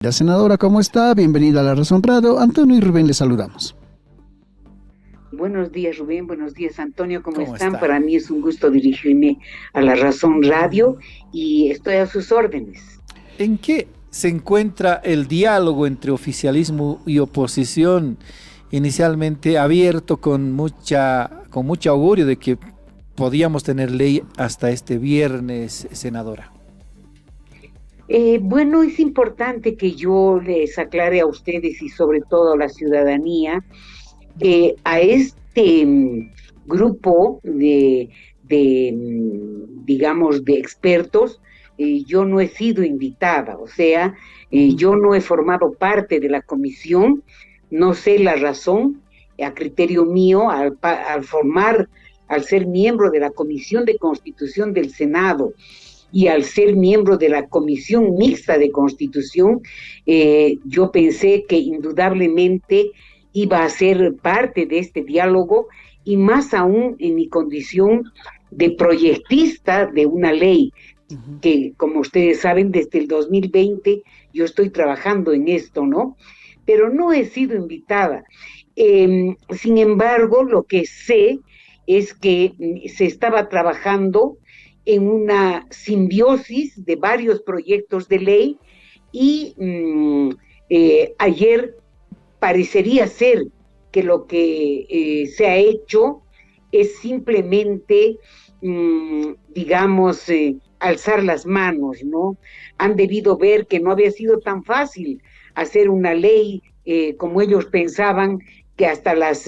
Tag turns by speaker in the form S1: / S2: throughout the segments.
S1: La senadora, ¿cómo está? Bienvenida a La Razón Radio. Antonio y Rubén, les saludamos.
S2: Buenos días, Rubén. Buenos días, Antonio. ¿Cómo
S1: ¿Cómo
S2: están?
S1: está?
S2: Para mí es un gusto dirigirme a La Razón Radio y estoy a sus órdenes.
S3: ¿En qué se encuentra el diálogo entre oficialismo y oposición, inicialmente abierto con mucho augurio de que podíamos tener ley hasta este viernes, senadora?
S2: Bueno, es importante que yo les aclare a ustedes y sobre todo a la ciudadanía a este grupo digamos, de expertos. Yo no he sido invitada, o sea, yo no he formado parte de la comisión, no sé la razón, a criterio mío, al ser miembro de la Comisión de Constitución del Senado y al ser miembro de la Comisión Mixta de Constitución, yo pensé que indudablemente iba a ser parte de este diálogo, y más aún en mi condición de proyectista de una ley que, como ustedes saben, desde el 2020 yo estoy trabajando en esto, ¿no? Pero no he sido invitada. Sin embargo, lo que sé es que se estaba trabajando en una simbiosis de varios proyectos de ley y ayer parecería ser que lo que se ha hecho es simplemente, digamos, alzar las manos, ¿no? Han debido ver que no había sido tan fácil hacer una ley como ellos pensaban, que hasta las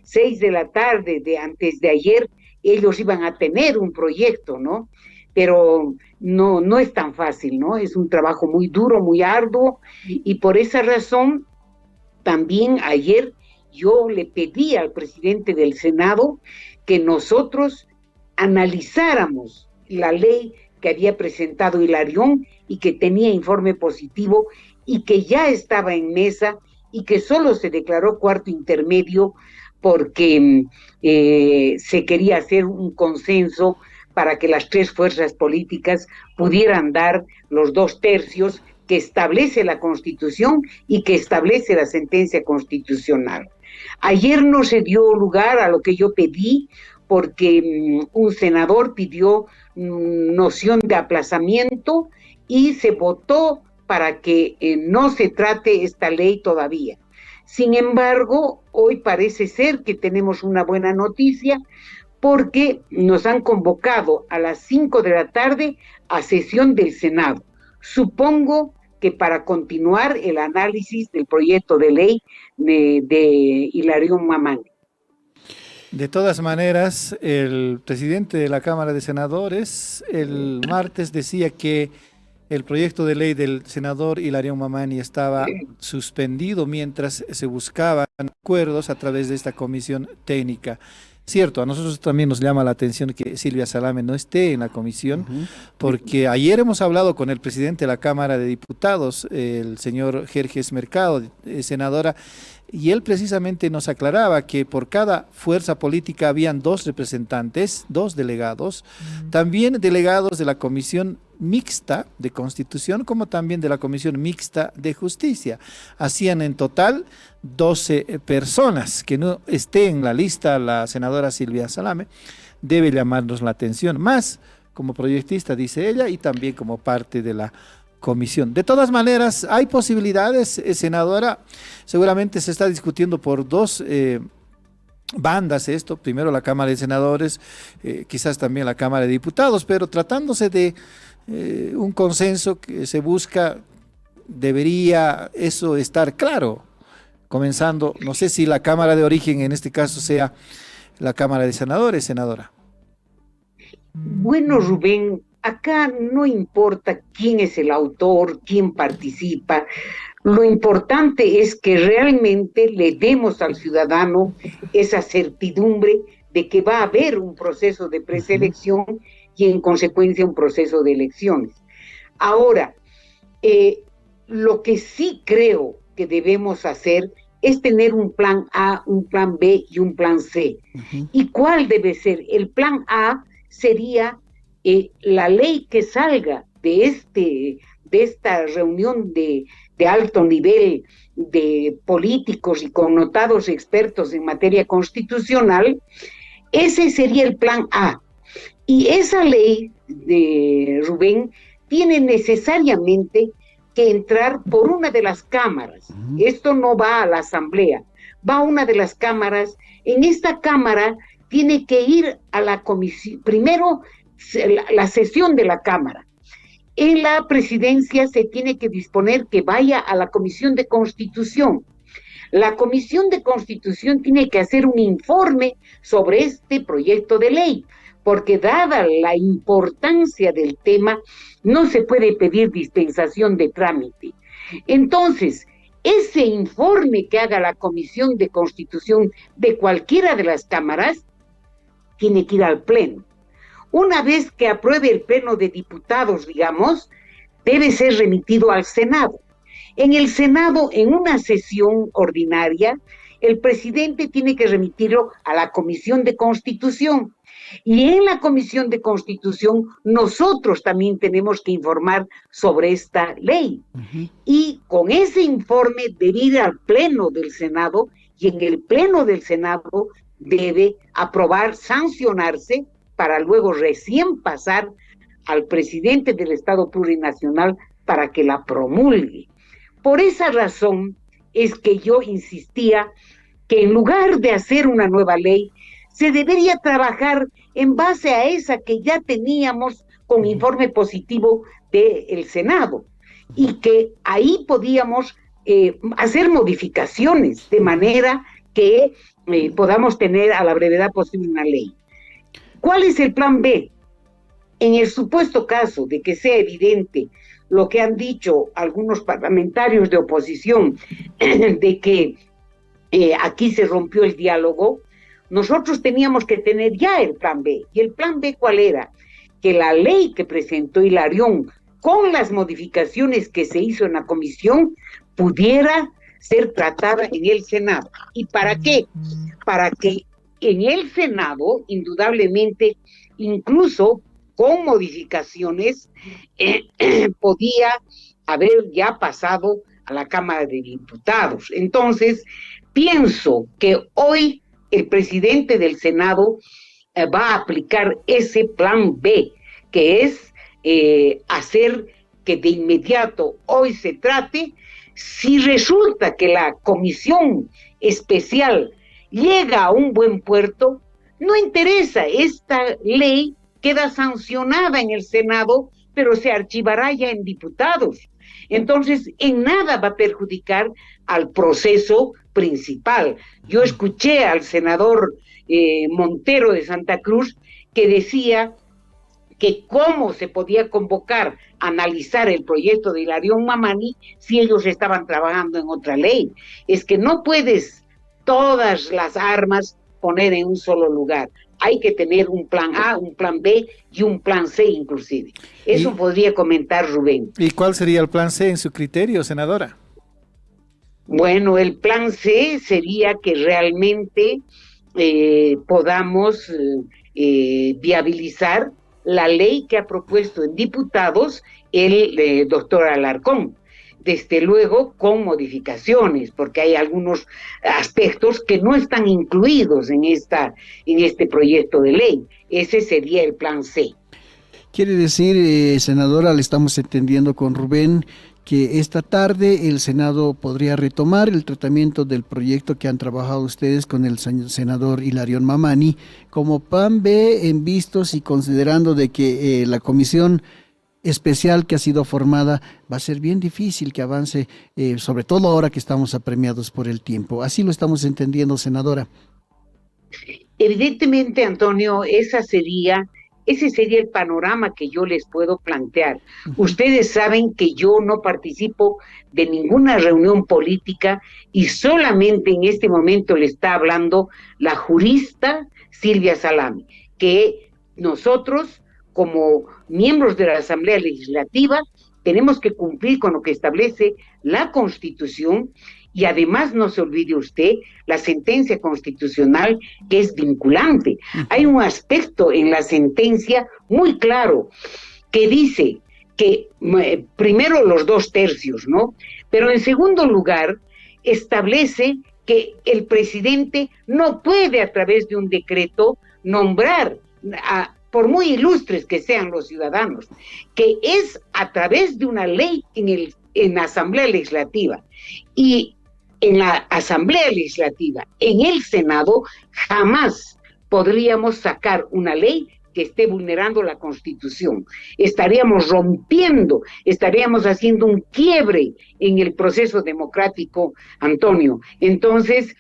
S2: 6 de la tarde de antes de ayer ellos iban a tener un proyecto, ¿no? Pero no es tan fácil, ¿no? Es un trabajo muy duro, muy arduo, y por esa razón también ayer yo le pedí al presidente del Senado que nosotros analizáramos la ley que había presentado Hilarión y que tenía informe positivo y que ya estaba en mesa y que solo se declaró cuarto intermedio porque se quería hacer un consenso para que las tres fuerzas políticas pudieran dar los 2/3 que establece la Constitución y que establece la sentencia constitucional. Ayer no se dio lugar a lo que yo pedí porque un senador pidió noción de aplazamiento y se votó para que no se trate esta ley todavía. Sin embargo, hoy parece ser que tenemos una buena noticia porque nos han convocado a las 5 de la tarde a sesión del Senado. Supongo que para continuar el análisis del proyecto de ley de Hilarión Mamani.
S3: De todas maneras, el presidente de la Cámara de Senadores el martes decía que el proyecto de ley del senador Hilarión Mamani estaba suspendido mientras se buscaban acuerdos a través de esta comisión técnica. Cierto, a nosotros también nos llama la atención que Silvia Salame no esté en la comisión, porque ayer hemos hablado con el presidente de la Cámara de Diputados, el señor Jerjes Mercado, senadora, y él precisamente nos aclaraba que por cada fuerza política habían 2 representantes, 2 delegados, también delegados de la Comisión Mixta de Constitución, como también de la Comisión Mixta de Justicia. Hacían en total 12 personas. Que no esté en la lista la senadora Silvia Salame debe llamarnos la atención, más como proyectista, dice ella, y también como parte de la comisión. De todas maneras, hay posibilidades, senadora. Seguramente se está discutiendo por 2 bandas esto, primero la Cámara de Senadores, quizás también la Cámara de Diputados, pero tratándose de un consenso que se busca, debería eso estar claro, comenzando, no sé si la Cámara de Origen en este caso sea la Cámara de Senadores, senadora.
S2: Bueno, Rubén, acá no importa quién es el autor, quién participa. Lo importante es que realmente le demos al ciudadano esa certidumbre de que va a haber un proceso de preselección y en consecuencia un proceso de elecciones. Ahora, lo que sí creo que debemos hacer es tener un plan A, un plan B y un plan C. ¿Y cuál debe ser? El plan A sería la ley que salga de esta reunión de de alto nivel de políticos y connotados expertos en materia constitucional, ese sería el plan A. Y esa ley de Rubén tiene necesariamente que entrar por una de las cámaras. Esto no va a la asamblea, va a una de las cámaras. En esta cámara tiene que ir a la comisión, primero la sesión de la cámara. En la presidencia se tiene que disponer que vaya a la Comisión de Constitución. La Comisión de Constitución tiene que hacer un informe sobre este proyecto de ley, porque dada la importancia del tema, no se puede pedir dispensación de trámite. Entonces, ese informe que haga la Comisión de Constitución de cualquiera de las cámaras tiene que ir al Pleno. Una vez que apruebe el Pleno de Diputados, digamos, debe ser remitido al Senado. En el Senado, en una sesión ordinaria, el presidente tiene que remitirlo a la Comisión de Constitución. Y en la Comisión de Constitución, nosotros también tenemos que informar sobre esta ley. Y con ese informe debe ir al Pleno del Senado, y en el Pleno del Senado debe aprobar, sancionarse, para luego recién pasar al presidente del Estado Plurinacional para que la promulgue. Por esa razón es que yo insistía que en lugar de hacer una nueva ley, se debería trabajar en base a esa que ya teníamos con informe positivo del Senado, y que ahí podíamos hacer modificaciones de manera que podamos tener a la brevedad posible una ley. ¿Cuál es el plan B? En el supuesto caso de que sea evidente lo que han dicho algunos parlamentarios de oposición, de que aquí se rompió el diálogo, nosotros teníamos que tener ya el plan B. ¿Y el plan B cuál era? Que la ley que presentó Hilarión, con las modificaciones que se hizo en la comisión, pudiera ser tratada en el Senado. ¿Y para qué? Para que en el Senado, indudablemente, incluso con modificaciones, podía haber ya pasado a la Cámara de Diputados. Entonces, pienso que hoy el presidente del Senado va a aplicar ese plan B, que es hacer que de inmediato hoy se trate. Si resulta que la comisión especial llega a un buen puerto, no interesa, esta ley queda sancionada en el Senado, pero se archivará ya en diputados. Entonces, en nada va a perjudicar al proceso principal. Yo escuché al senador Montero de Santa Cruz que decía que cómo se podía convocar a analizar el proyecto de Hilarión Mamani si ellos estaban trabajando en otra ley. Es que no puedes todas las armas poner en un solo lugar. Hay que tener un plan A, un plan B y un plan C inclusive. Eso podría comentar Rubén.
S3: ¿Y cuál sería el plan C en su criterio, senadora?
S2: Bueno, el plan C sería que realmente podamos viabilizar la ley que ha propuesto en diputados el doctor Alarcón. Desde luego con modificaciones, porque hay algunos aspectos que no están incluidos en este proyecto de ley. Ese sería el plan C.
S1: Quiere decir, senadora, le estamos entendiendo con Rubén, que esta tarde el Senado podría retomar el tratamiento del proyecto que han trabajado ustedes con el senador Hilarión Mamani como plan B, en vistos y considerando de que la comisión especial que ha sido formada va a ser bien difícil que avance, sobre todo ahora que estamos apremiados por el tiempo. Así lo estamos entendiendo, senadora.
S2: Evidentemente, Antonio, ese sería el panorama que yo les puedo plantear. Ustedes saben que yo no participo de ninguna reunión política y solamente en este momento le está hablando la jurista Silvia Salami, que nosotros, como miembros de la Asamblea Legislativa, tenemos que cumplir con lo que establece la Constitución y además no se olvide usted la sentencia constitucional que es vinculante. Hay un aspecto en la sentencia muy claro que dice que primero los 2/3, ¿no? Pero en segundo lugar, establece que el presidente no puede a través de un decreto nombrar, por muy ilustres que sean los ciudadanos, que es a través de una ley en la Asamblea Legislativa. Y en la Asamblea Legislativa, en el Senado, jamás podríamos sacar una ley que esté vulnerando la Constitución. Estaríamos rompiendo, estaríamos haciendo un quiebre en el proceso democrático, Antonio. Entonces,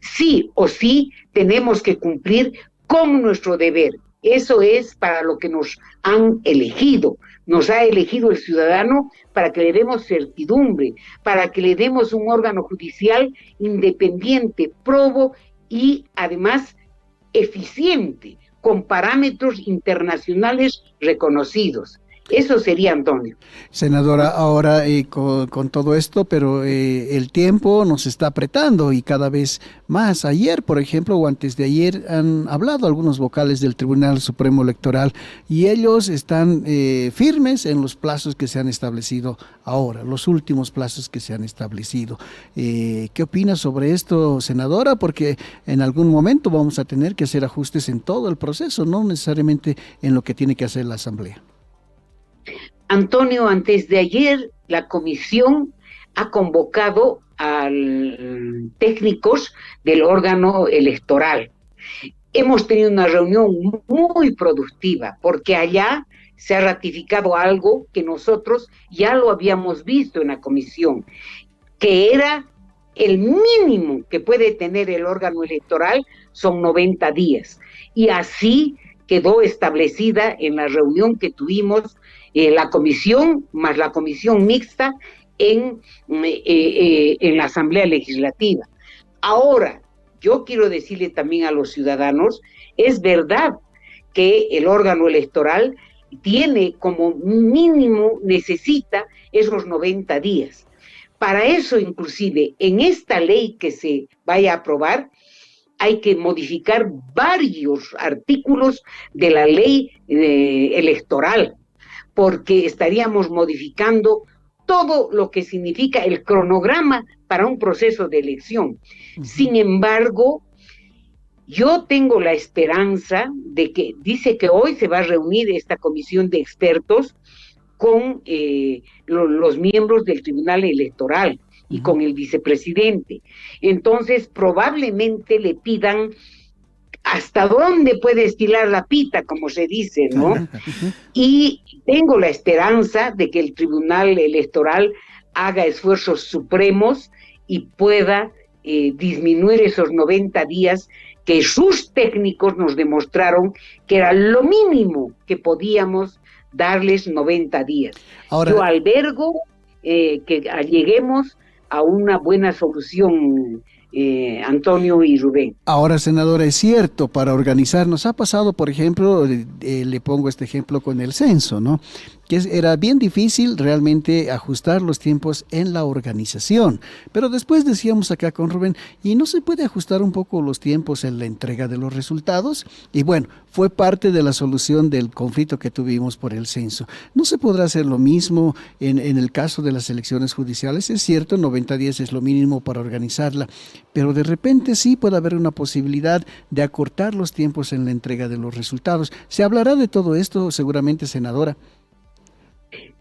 S2: sí o sí tenemos que cumplir con nuestro deber. Eso es para lo que nos han elegido. Nos ha elegido el ciudadano para que le demos certidumbre, para que le demos un órgano judicial independiente, probo y además eficiente, con parámetros internacionales reconocidos. Eso sería, Antonio.
S1: Senadora, ahora con todo esto, pero el tiempo nos está apretando y cada vez más. Ayer, por ejemplo, o antes de ayer, han hablado algunos vocales del Tribunal Supremo Electoral y ellos están firmes en los plazos que se han establecido ahora, los últimos plazos que se han establecido. ¿Qué opina sobre esto, senadora? Porque en algún momento vamos a tener que hacer ajustes en todo el proceso, no necesariamente en lo que tiene que hacer la Asamblea.
S2: Antonio, antes de ayer la comisión ha convocado a técnicos del órgano electoral. Hemos tenido una reunión muy productiva porque allá se ha ratificado algo que nosotros ya lo habíamos visto en la comisión, que era el mínimo que puede tener el órgano electoral son 90 días. Y así quedó establecida en la reunión que tuvimos la comisión, más la comisión mixta en la Asamblea Legislativa. Ahora, yo quiero decirle también a los ciudadanos, es verdad que el órgano electoral tiene como mínimo, necesita esos 90 días. Para eso, inclusive, en esta ley que se vaya a aprobar, hay que modificar varios artículos de la ley electoral, porque estaríamos modificando todo lo que significa el cronograma para un proceso de elección. Sin embargo, yo tengo la esperanza de que, dice que hoy se va a reunir esta comisión de expertos con los miembros del Tribunal Electoral y con el vicepresidente. Entonces, probablemente le pidan hasta dónde puede estirar la pita, como se dice, ¿no? Y tengo la esperanza de que el Tribunal Electoral haga esfuerzos supremos y pueda disminuir esos 90 días que sus técnicos nos demostraron que era lo mínimo que podíamos darles 90 días. Ahora, yo albergo que lleguemos a una buena solución, Antonio y Rubén.
S1: Ahora, senadora, es cierto, para organizarnos ha pasado, por ejemplo, le pongo este ejemplo con el censo, ¿no? Que era bien difícil realmente ajustar los tiempos en la organización, pero después decíamos acá con Rubén, ¿y no se puede ajustar un poco los tiempos en la entrega de los resultados? Y bueno, fue parte de la solución del conflicto que tuvimos por el censo. ¿No se podrá hacer lo mismo en el caso de las elecciones judiciales? Es cierto, 90 días es lo mínimo para organizarla, pero de repente sí puede haber una posibilidad de acortar los tiempos en la entrega de los resultados. ¿Se hablará de todo esto seguramente, senadora?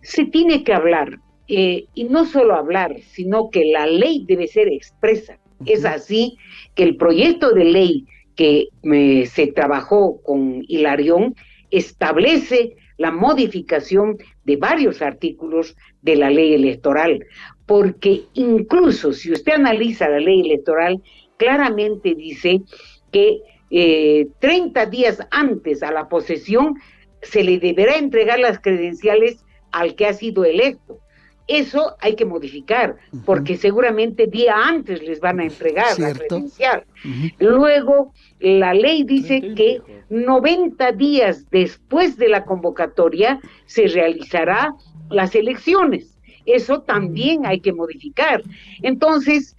S2: Se tiene que hablar, y no solo hablar, sino que la ley debe ser expresa. Es así que el proyecto de ley que se trabajó con Hilarión establece la modificación de varios artículos de la ley electoral, porque incluso si usted analiza la ley electoral, claramente dice que 30 días antes a la posesión se le deberá entregar las credenciales al que ha sido electo. Eso hay que modificar, porque seguramente día antes les van a entregar la credencial. Luego, la ley dice que 90 días después de la convocatoria se realizará las elecciones. Eso también hay que modificar. Entonces,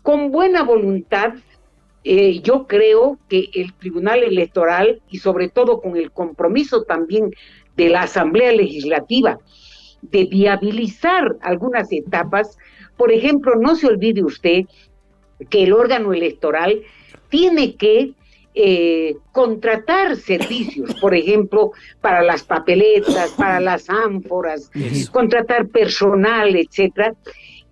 S2: con buena voluntad, yo creo que el Tribunal Electoral, y sobre todo con el compromiso también de la Asamblea Legislativa, de viabilizar algunas etapas. Por ejemplo, no se olvide usted que el órgano electoral tiene que contratar servicios, por ejemplo, para las papeletas, para las ánforas, contratar personal, etcétera.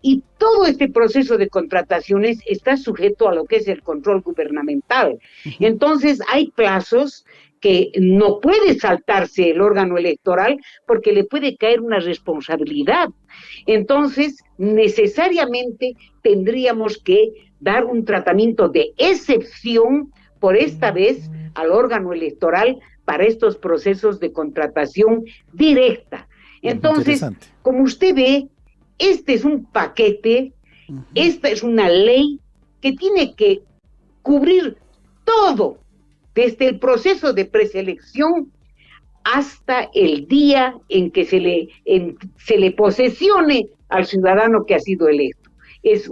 S2: Y todo este proceso de contrataciones está sujeto a lo que es el control gubernamental. Entonces, hay plazos que no puede saltarse el órgano electoral porque le puede caer una responsabilidad. Entonces, necesariamente tendríamos que dar un tratamiento de excepción por esta vez al órgano electoral para estos procesos de contratación directa. Entonces, como usted ve, este es un paquete, esta es una ley que tiene que cubrir todo, desde el proceso de preselección hasta el día en que se le posesione al ciudadano que ha sido electo. Es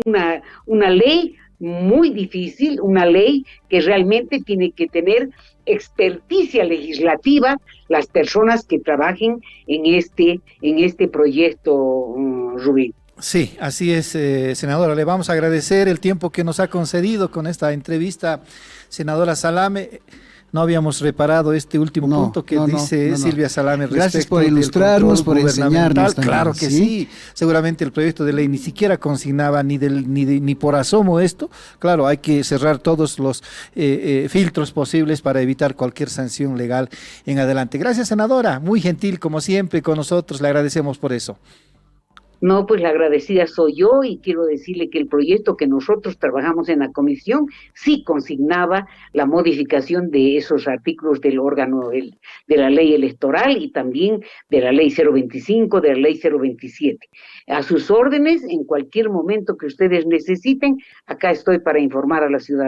S2: una ley muy difícil, una ley que realmente tiene que tener experticia legislativa las personas que trabajen en este proyecto, Rubén.
S3: Sí, así es, senadora. Le vamos a agradecer el tiempo que nos ha concedido con esta entrevista, senadora Salame. No habíamos reparado este último punto que dice Silvia Salame.
S1: Gracias por ilustrarnos, por enseñarnos.
S3: Claro que sí. Seguramente el proyecto de ley ni siquiera consignaba ni por asomo esto. Claro, hay que cerrar todos los filtros posibles para evitar cualquier sanción legal en adelante. Gracias, senadora. Muy gentil, como siempre, con nosotros. Le agradecemos por eso.
S2: No, pues la agradecida soy yo y quiero decirle que el proyecto que nosotros trabajamos en la comisión sí consignaba la modificación de esos artículos del órgano de la ley electoral y también de la ley 025, de la ley 027. A sus órdenes, en cualquier momento que ustedes necesiten, acá estoy para informar a la ciudadanía.